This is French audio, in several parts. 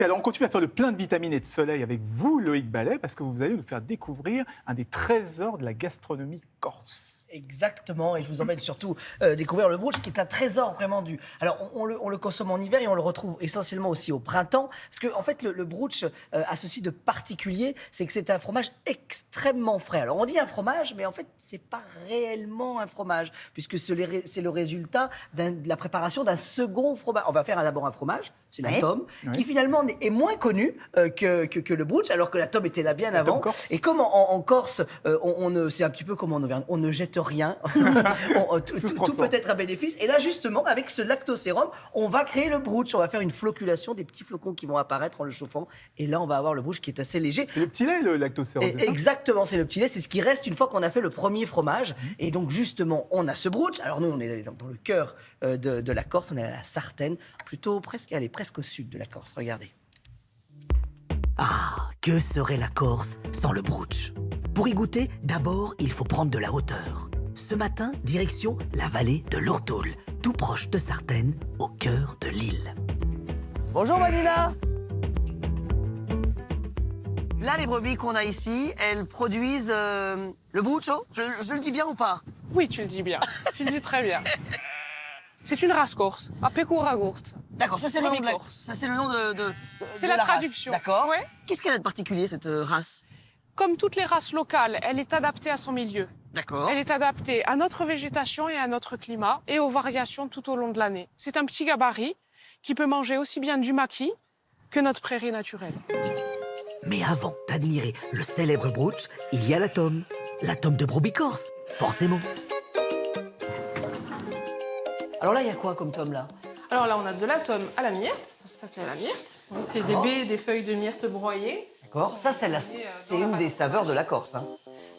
Et alors, on continue à faire le plein de vitamines et de soleil avec vous, Loïc Ballet, parce que vous allez nous faire découvrir un des trésors de la gastronomie corse. Exactement, et je vous emmène surtout découvrir le brooch, qui est un trésor vraiment du... Alors, on le consomme en hiver et on le retrouve essentiellement aussi au printemps, parce qu'en fait, le brooch a ceci de particulier, c'est que c'est un fromage extrêmement frais. Alors, on dit un fromage, mais en fait, c'est pas réellement un fromage, puisque c'est le résultat de la préparation d'un second fromage. On va faire d'abord un fromage, c'est la tome, qui finalement est moins connu que le brooch, alors que la tome était là bien avant. Et comme en Corse, c'est un petit peu comme en Auvergne, on ne jette rien, tout peut être un bénéfice. Et là, justement, avec ce lactosérum, on va créer le brooch. On va faire une floculation, des petits flocons qui vont apparaître en le chauffant. Et là, on va avoir le brooch qui est assez léger. C'est le petit lait, le lactosérum. Exactement, c'est le petit lait. C'est ce qui reste une fois qu'on a fait le premier fromage. Et donc, justement, on a ce brooch. Alors, nous, on est dans le cœur de la Corse. On est à la Sartène, presque au sud de la Corse. Regardez. Ah, que serait la Corse sans le brooch? Pour y goûter, d'abord, il faut prendre de la hauteur. Ce matin, direction la vallée de l'Ourtoul, tout proche de Sartène, au cœur de l'île. Bonjour Vanilla. Là, les brebis qu'on a ici, elles produisent le brooch. Je le dis bien ou pas? Oui, tu le dis bien. Tu le dis très bien. C'est une race corse, à Pecoragourt. D'accord, ça c'est le nom de C'est la race. traduction. D'accord. Ouais. Qu'est-ce qu'elle a de particulier, cette race? Comme toutes les races locales, elle est adaptée à son milieu. D'accord. Elle est adaptée à notre végétation et à notre climat et aux variations tout au long de l'année. C'est un petit gabarit qui peut manger aussi bien du maquis que notre prairie naturelle. Mais avant d'admirer le célèbre brooch, il y a la tome de brebis corse, forcément. Alors là, il y a quoi comme tome là? Alors là, on a de la tome à la myrte. Ça, c'est la myrte. C'est des baies et des feuilles de myrte broyées. D'accord. Ça, c'est une des saveurs de la Corse. Hein.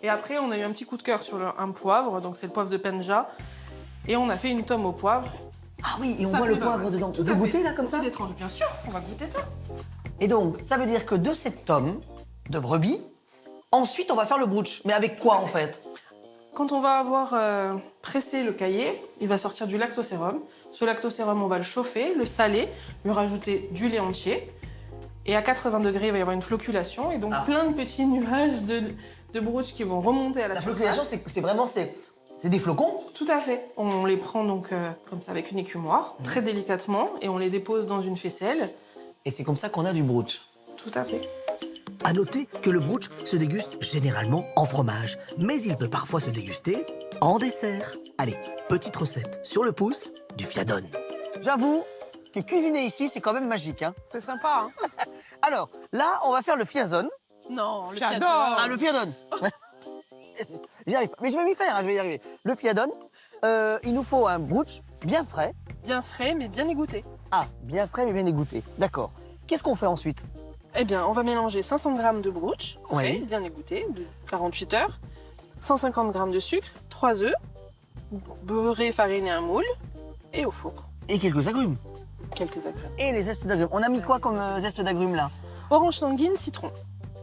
Et après, on a eu un petit coup de cœur sur un poivre. Donc, c'est le poivre de Penja. Et on a fait une tome au poivre. Ah oui, et on voit le poivre dedans. Tu veux goûter là comme ça? Des tranches, bien sûr. On va goûter ça. Et donc, ça veut dire que de cette tome de brebis, ensuite, on va faire le brooch. Mais avec quoi en fait? Quand on va avoir pressé le caillé, il va sortir du lactosérum. Ce lactosérum, on va le chauffer, le saler, lui rajouter du lait entier. Et à 80 degrés, il va y avoir une floculation. Et donc, plein de petits nuages de brooch qui vont remonter à la surface. La floculation, c'est vraiment des flocons? Tout à fait. On les prend donc comme ça avec une écumoire, très délicatement, et on les dépose dans une faisselle. Et c'est comme ça qu'on a du brooch. Tout à fait. À noter que le brooch se déguste généralement en fromage, mais il peut parfois se déguster en dessert. Allez, petite recette sur le pouce du fiadone. J'avoue que cuisiner ici, c'est quand même magique. Hein. C'est sympa, hein? Alors, là, on va faire le fiazone. Non, le J'adore. fiadone. Ah, le fiadone. J'y arrive pas. Mais je vais m'y faire, hein, je vais y arriver. Le fiadone, il nous faut un brooch bien frais. Bien frais, mais bien égoutté. Ah, bien frais, mais bien égoutté. D'accord. Qu'est-ce qu'on fait ensuite? Eh bien, on va mélanger 500 g de brooch, frais, Oui. bien égoutté, de 48 heures, 150 g de sucre, 3 œufs, beurré, farine et un moule, et au four. Et quelques agrumes. Quelques agrumes. Et les zestes d'agrumes. On a mis quoi comme zeste d'agrumes là? Orange sanguine, citron.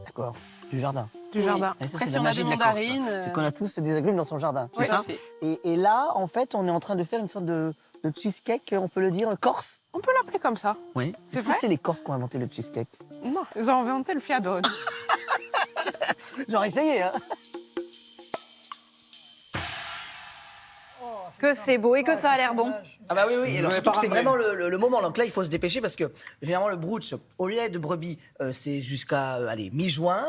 D'accord. Du jardin. Du jardin. Et ça, Après, c'est si la on a magie des de la Corse. mandarines... C'est qu'on a tous des agrumes dans son jardin. Oui, C'est ça? tout à fait. Et là, en fait, on est en train de faire une sorte de cheesecake, on peut le dire, corse. On peut l'appeler comme ça. Oui. C'est Est-ce que vrai? c'est les Corses qui ont inventé le cheesecake? Non, ils ont inventé le fiadone. J'aurais essayé, hein. Que c'est beau et que ça a l'air bon. Ah bah oui, oui. Alors, avez surtout pas que c'est ramené. vraiment le moment. Donc là, il faut se dépêcher parce que généralement, le brooch au lait de brebis, c'est jusqu'à mi-juin,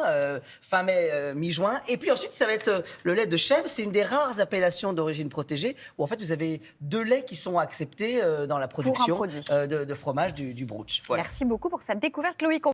fin mai, mi-juin. Et puis ensuite, ça va être le lait de chèvre. C'est une des rares appellations d'origine protégée où en fait, vous avez 2 laits qui sont acceptés dans la production produit. de fromage du brooch. Voilà. Merci beaucoup pour cette découverte, Loïc.